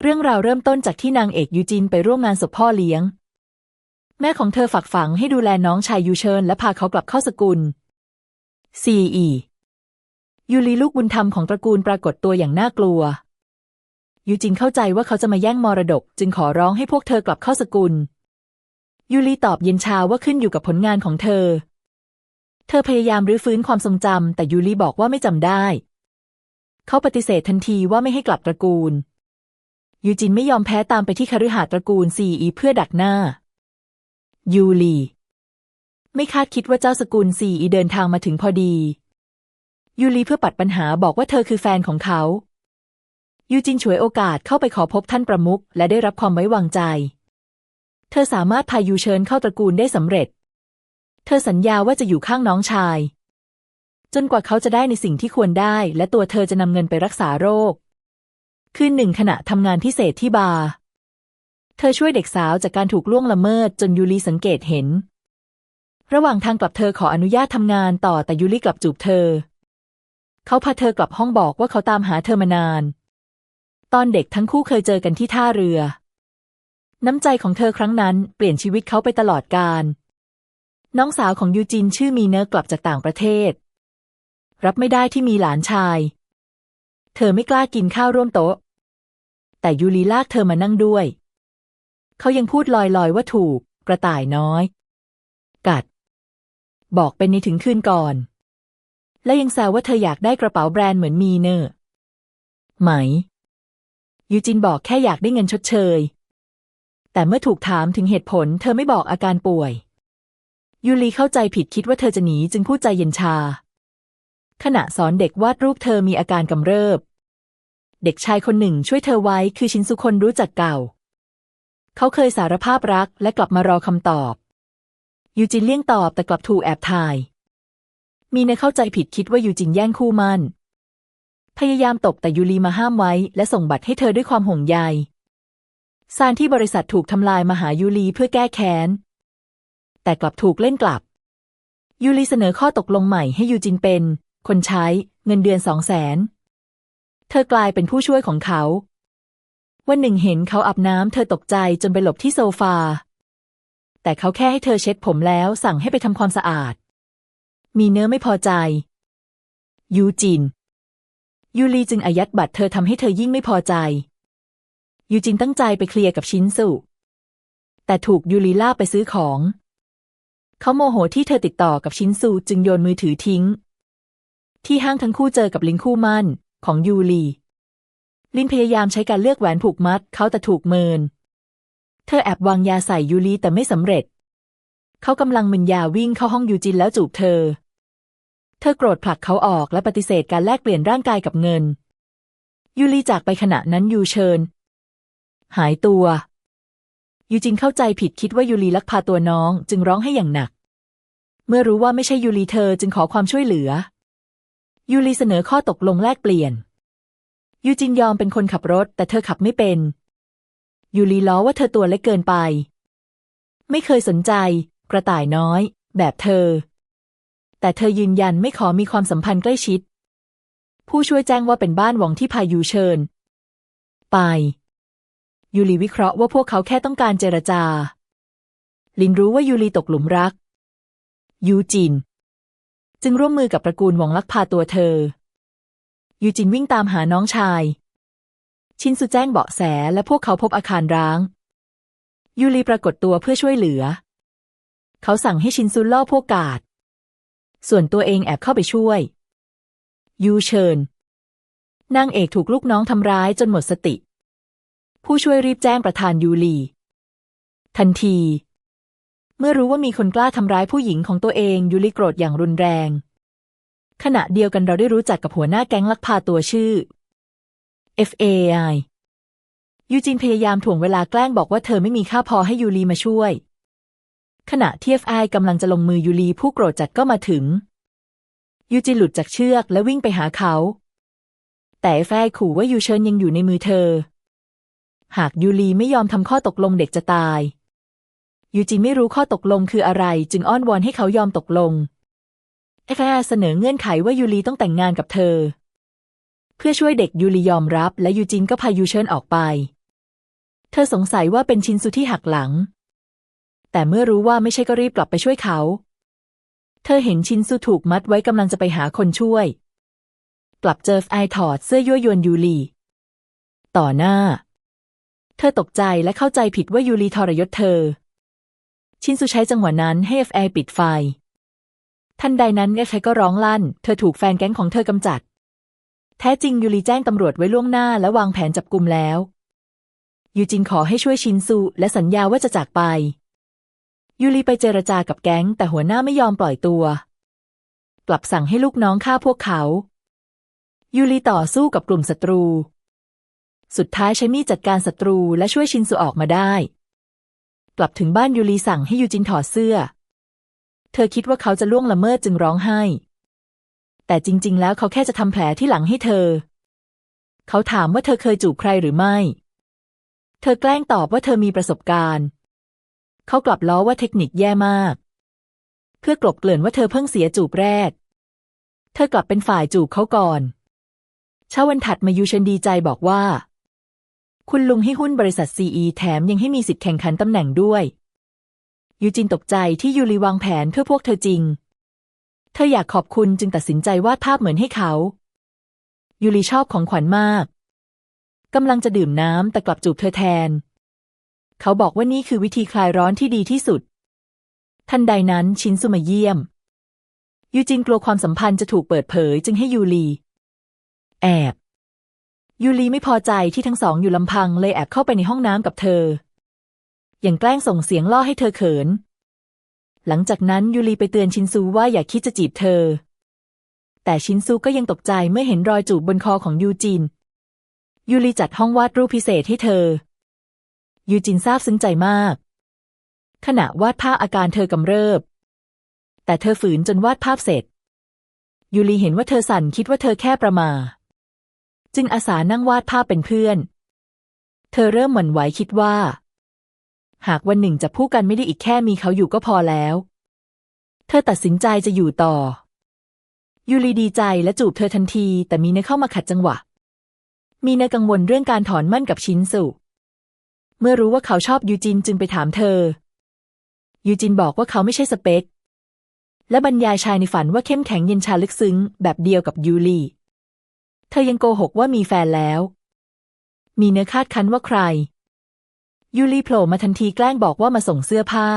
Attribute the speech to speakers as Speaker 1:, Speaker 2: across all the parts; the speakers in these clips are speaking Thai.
Speaker 1: เรื่องราวเริ่มต้นจากที่นางเอกยูจินไปร่วมงานศพพ่อเลี้ยงแม่ของเธอฝากฝังให้ดูแลน้องชายยูเชิญและพาเขากลับเข้าสกุลซียูรีลูกบุญธรรมของตระกูลปรากฏตัวอย่างน่ากลัวยูจินเข้าใจว่าเขาจะมาแย่งมรดกจึงขอร้องให้พวกเธอกลับเข้าสกุลยูรีตอบเย็นชาว่าขึ้นอยู่กับผลงานของเธอพยายามรื้อฟื้นความทรงจำแต่ยูรีบอกว่าไม่จำได้เขาปฏิเสธทันทีว่าไม่ให้กลับตระกูลยูจินไม่ยอมแพ้ตามไปที่คฤหาสน์ตระกูลซีเพื่อดักหน้ายูรีไม่คาดคิดว่าเจ้าสกุลซีเดินทางมาถึงพอดียูรีเพื่อปัดปัญหาบอกว่าเธอคือแฟนของเขายูจินฉวยโอกาสเข้าไปขอพบท่านประมุขและได้รับความไว้วางใจเธอสามารถพายูเชิญเข้าตระกูลได้สำเร็จเธอสัญญาว่าจะอยู่ข้างน้องชายจนกว่าเขาจะได้ในสิ่งที่ควรได้และตัวเธอจะนำเงินไปรักษาโรคคืนหนึ่งขณะทำงานพิเศษที่บาร์เธอช่วยเด็กสาวจากการถูกล่วงละเมิดจนยูริสังเกตเห็นระหว่างทางกลับเธอขออนุญาตทำงานต่อแต่ยูริกลับจูบเธอเขาพาเธอกลับห้องบอกว่าเขาตามหาเธอมานานตอนเด็กทั้งคู่เคยเจอกันที่ท่าเรือน้ำใจของเธอครั้งนั้นเปลี่ยนชีวิตเขาไปตลอดกาลน้องสาวของยูจินชื่อมีเนอร์กลับจากต่างประเทศรับไม่ได้ที่มีหลานชายเธอไม่กล้ากินข้าวร่วมโต๊ะแต่ยูริลากเธอมานั่งด้วยเขายังพูดลอยๆว่าถูกกระต่ายน้อยกัดบอกเป็นในถึงคืนก่อนและยังแซวว่าเธออยากได้กระเป๋าแบรนด์เหมือนมีเนอร์ไหมยูจินบอกแค่อยากได้เงินชดเชยแต่เมื่อถูกถามถึงเหตุผลเธอไม่บอกอาการป่วยยูริเข้าใจผิดคิดว่าเธอจะหนีจึงพูดใจเย็นชาขณะสอนเด็กวาดรูปเธอมีอาการกำเริบเด็กชายคนหนึ่งช่วยเธอไว้คือชินซุคนรู้จักเก่าเขาเคยสารภาพรักและกลับมารอคำตอบยูจินเลี่ยงตอบแต่กลับถูกแอบถ่ายมีเนเข้าใจผิดคิดว่ายูจินแย่งคู่มั่นพยายามตบแต่ยูรีมาห้ามไว้และส่งบัตรให้เธอด้วยความห่วงใยซานที่บริษัทถูกทำลายมาหายูรีเพื่อแก้แค้นแต่กลับถูกเล่นกลับยูรีเสนอข้อตกลงใหม่ให้ยูจินเป็นคนใช้เงินเดือน200,000เธอกลายเป็นผู้ช่วยของเขาวันหนึ่งเห็นเขาอาบน้ำเธอตกใจจนไปหลบที่โซฟาแต่เขาแค่ให้เธอเช็ดผมแล้วสั่งให้ไปทำความสะอาดมีเนื้อไม่พอใจยูจินยูรีจึงอายัดบัตรเธอทำให้เธอยิ่งไม่พอใจยูจินตั้งใจไปเคลียร์กับชินซุแต่ถูกยูรีล่าไปซื้อของเขาโมโหที่เธอติดต่อกับชินซุจึงโยนมือถือทิ้งที่ห้างทั้งคู่เจอกับลินคู่มั่นของยูรีลินพยายามใช้การเลือกแหวนผูกมัดเขาแต่ถูกเมินเธอแอบวางยาใส่ยูรีแต่ไม่สำเร็จเขากำลังมึนยาวิ่งเข้าห้องยูจินแล้วจูบเธอโกรธผลักเขาออกและปฏิเสธการแลกเปลี่ยนร่างกายกับเงินยูรีจากไปขณะนั้นยูเชิญหายตัวยูจินเข้าใจผิดคิดว่ายูรีลักพาตัวน้องจึงร้องให้อย่างหนักเมื่อรู้ว่าไม่ใช่ยูรีเธอจึงขอความช่วยเหลือยูรีเสนอข้อตกลงแลกเปลี่ยนยูจินยอมเป็นคนขับรถแต่เธอขับไม่เป็นยูรีล้อว่าเธอตัวเล็กเกินไปไม่เคยสนใจกระต่ายน้อยแบบเธอแต่เธอยืนยันไม่ขอมีความสัมพันธ์ใกล้ชิดผู้ช่วยแจ้งว่าเป็นบ้านหวังที่พายูเชิญไปยูรีวิเคราะห์ว่าพวกเขาแค่ต้องการเจรจาลินรู้ว่ายูรีตกหลุมรักยูจินจึงร่วมมือกับตระกูลหวังลักพาตัวเธอยูจินวิ่งตามหาน้องชายชินซุแจ้งเบาะแสและพวกเขาพบอาคารร้างยูรีปรากฏตัวเพื่อช่วยเหลือเขาสั่งให้ชินซุล่อพวกกาดส่วนตัวเองแอบเข้าไปช่วยยูเชิญนางเอกถูกลูกน้องทำร้ายจนหมดสติผู้ช่วยรีบแจ้งประธานยูรีทันทีเมื่อรู้ว่ามีคนกล้าทำร้ายผู้หญิงของตัวเองยูริโกรธอย่างรุนแรงขณะเดียวกันเราได้รู้จักกับหัวหน้าแก๊งลักพาตัวชื่อ FAI ยูจินพยายามถ่วงเวลาแกล้งบอกว่าเธอไม่มีค่าพอให้ยูรีมาช่วยขณะที่ FAI กำลังจะลงมือยูรีผู้โกรธจัดก็มาถึงยูจินหลุดจากเชือกและวิ่งไปหาเขาแต่ FAI ขู่ว่ายูเชิญยังอยู่ในมือเธอหากยูรีไม่ยอมทำข้อตกลงเด็กจะตายยูจินไม่รู้ข้อตกลงคืออะไรจึงอ้อนวอนให้เขายอมตกลงFAI เสนอเงื่อนไขว่ายูรีต้องแต่งงานกับเธอเพื่อช่วยเด็กยูรียอมรับและยูจินก็พายูเชิญออกไป เธอสงสัยว่าเป็นชินซูที่หักหลังแต่เมื่อรู้ว่าไม่ใช่ก็รีบกลับไปช่วยเขาเธอเห็นชินซูถูกมัดไว้กำลังจะไปหาคนช่วยกลับเจอไอถอดเสื้อยั่วยวนยูรีต่อหน้าเธอตกใจและเข้าใจผิดว่ายูรีทรยศเธอชินซูใช้จังหวะนั้นให้ไอปิดไฟทันใดนั้นใครก็ร้องลั่นเธอถูกแฟนแก๊งของเธอกำจัดแท้จริงยูรีแจ้งตำรวจไว้ล่วงหน้าและวางแผนจับกุมแล้วยูจินขอให้ช่วยชินซูและสัญญาว่าจะจากไปยูรีไปเจรจากับแก๊งแต่หัวหน้าไม่ยอมปล่อยตัวกลับสั่งให้ลูกน้องฆ่าพวกเขายูรีต่อสู้กับกลุ่มศัตรูสุดท้ายใช้มีดจัดการศัตรูและช่วยชินซูออกมาได้กลับถึงบ้านยูรีสั่งให้ยูจินถอดเสื้อเธอคิดว่าเขาจะล่วงละเมิดจึงร้องไห้แต่จริงๆแล้วเขาแค่จะทำแผลที่หลังให้เธอเขาถามว่าเธอเคยจูบใครหรือไม่เธอแกล้งตอบว่าเธอมีประสบการณ์เขากลับล้อว่าเทคนิคแย่มากเพื่อกลบเกลื่อนว่าเธอเพิ่งเสียจูบแรกเธอกลับเป็นฝ่ายจูบเขาก่อนเช้าวันถัดมายูเชินดีใจบอกว่าคุณลุงให้หุ้นบริษัท CE แถมยังให้มีสิทธิ์แข่งขันตำแหน่งด้วยยูจินตกใจที่ยูรีวางแผนเพื่อพวกเธอจริงเธออยากขอบคุณจึงตัดสินใจวาดภาพเหมือนให้เขายูรีชอบของขวัญมากกำลังจะดื่มน้ำแต่กลับจูบเธอแทนเขาบอกว่านี่คือวิธีคลายร้อนที่ดีที่สุดทันใดนั้นชินซูมาเยี่ยมยูจินกลัวความสัมพันธ์จะถูกเปิดเผยจึงให้ยูรีแอบยูรีไม่พอใจที่ทั้งสองอยู่ลำพังเลยแอบเข้าไปในห้องน้ำกับเธออย่างแกล้งส่งเสียงล่อให้เธอเขินหลังจากนั้นยูรีไปเตือนชินซูว่าอย่าคิดจะจีบเธอแต่ชินซูก็ยังตกใจเมื่อเห็นรอยจูบบนคอของยูจินยูรีจัดห้องวาดรูปพิเศษให้เธอยูจินซาบซึ้งใจมากขณะวาดภาพอาการเธอกำเริบแต่เธอฝืนจนวาดภาพเสร็จยูรีเห็นว่าเธอสั่นคิดว่าเธอแค่ประมาจึงอาสานั่งวาดภาพเป็นเพื่อนเธอเริ่มหวั่นไหวคิดว่าหากวันหนึ่งจะพูดกันไม่ได้อีกแค่มีเขาอยู่ก็พอแล้วเธอตัดสินใจจะอยู่ต่อยูรีดีใจและจูบเธอทันทีแต่มีเนเข้ามาขัดจังหวะมีเนกังวลเรื่องการถอนมั่นกับชินซูเมื่อรู้ว่าเขาชอบยูจินจึงไปถามเธอยูจินบอกว่าเขาไม่ใช่สเปคและบรรยายชายในฝันว่าเข้มแข็งเย็นชาลึกซึ้งแบบเดียวกับยูรีเธอยังโกหกว่ามีแฟนแล้วมีเนื้อคาดคั้นว่าใครยูรีโผล่มาทันทีแกล้งบอกว่ามาส่งเสื้อผ้า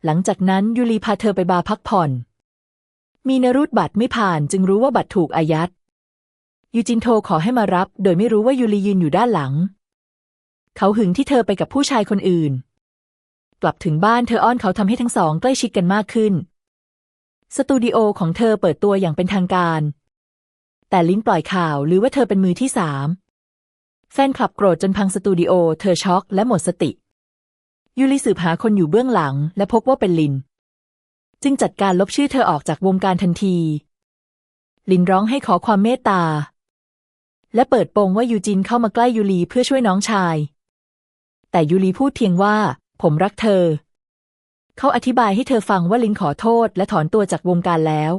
Speaker 1: หลังจากนั้นยูรีพาเธอไปบาร์พักผ่อนมีเนรูดบัตรไม่ผ่านจึงรู้ว่าบัตรถูกอายัดยูจินโทรขอให้มารับโดยไม่รู้ว่ายูรียืนอยู่ด้านหลังเขาหึงที่เธอไปกับผู้ชายคนอื่นกลับถึงบ้านเธออ้อนเขาทำให้ทั้งสองใกล้ชิดกันมากขึ้นสตูดิโอของเธอเปิดตัวอย่างเป็นทางการแต่ลิ้นปล่อยข่าวหรือว่าเธอเป็นมือที่สามแฟนคลับโกรธจนพังสตูดิโอเธอช็อกและหมดสติยูริสืบหาคนอยู่เบื้องหลังและพบว่าเป็นลินจึงจัดการลบชื่อเธอออกจากวงการทันทีลินร้องให้ขอความเมตตาและเปิดโปงว่ายูจินเข้ามาใกล้ยูริเพื่อช่วยน้องชายแต่ยูริพูดเพียงว่าผมรักเธอเขาอธิบายให้เธอฟังว่าลินขอโทษและถอนตัวจากวงการแล้ว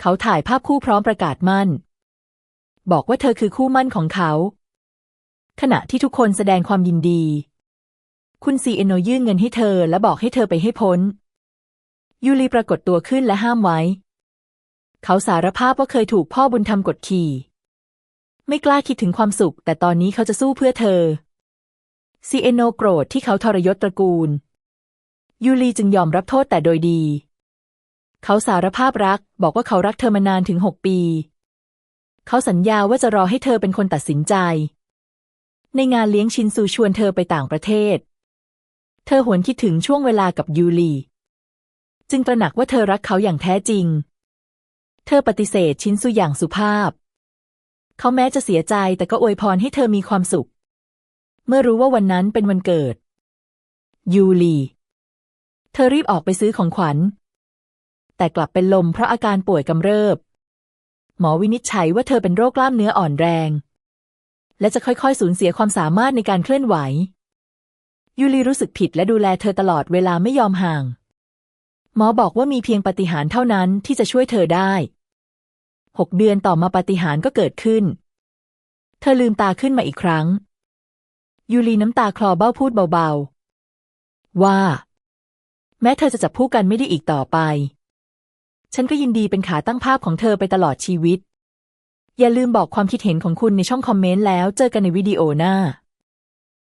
Speaker 1: เขาถ่ายภาพคู่พร้อมประกาศมั่นบอกว่าเธอคือคู่มั่นของเขาขณะที่ทุกคนแสดงความยินดีคุณซีเอโนยื่นเงินให้เธอและบอกให้เธอไปให้พ้นยูริปรากฏตัวขึ้นและห้ามไว้เขาสารภาพว่าเคยถูกพ่อบุญธรรมกดขี่ไม่กล้าคิดถึงความสุขแต่ตอนนี้เขาจะสู้เพื่อเธอซีเอโนโกรธที่เขาทรยศตระกูลยูริจึงยอมรับโทษแต่โดยดีเขาสารภาพรักบอกว่าเขารักเธอมานานถึง6 ปีเขาสัญญาว่าจะรอให้เธอเป็นคนตัดสินใจในงานเลี้ยงชินซูชวนเธอไปต่างประเทศเธอหวนคิดถึงช่วงเวลากับยูริจึงตระหนักว่าเธอรักเขาอย่างแท้จริงเธอปฏิเสธชินซูอย่างสุภาพเขาแม้จะเสียใจแต่ก็อวยพรให้เธอมีความสุขเมื่อรู้ว่าวันนั้นเป็นวันเกิดยูริเธอรีบออกไปซื้อของขวัญแต่กลับเป็นลมเพราะอาการป่วยกำเริบหมอวินิจฉัยว่าเธอเป็นโรคกล้ามเนื้ออ่อนแรงและจะค่อยๆสูญเสียความสามารถในการเคลื่อนไหวยูริรู้สึกผิดและดูแลเธอตลอดเวลาไม่ยอมห่างหมอบอกว่ามีเพียงปาฏิหาริย์เท่านั้นที่จะช่วยเธอได้6 เดือนต่อมาปาฏิหาริย์ก็เกิดขึ้นเธอลืมตาขึ้นมาอีกครั้ง ยูรีน้ำตาคลอเบ้าพูดเบาๆว่าแม้เธอจะจับคู่กันไม่ได้อีกต่อไปฉันก็ยินดีเป็นขาตั้งภาพของเธอไปตลอดชีวิตอย่าลืมบอกความคิดเห็นของคุณในช่องคอมเมนต์แล้วเจอกันในวิดีโอหน้า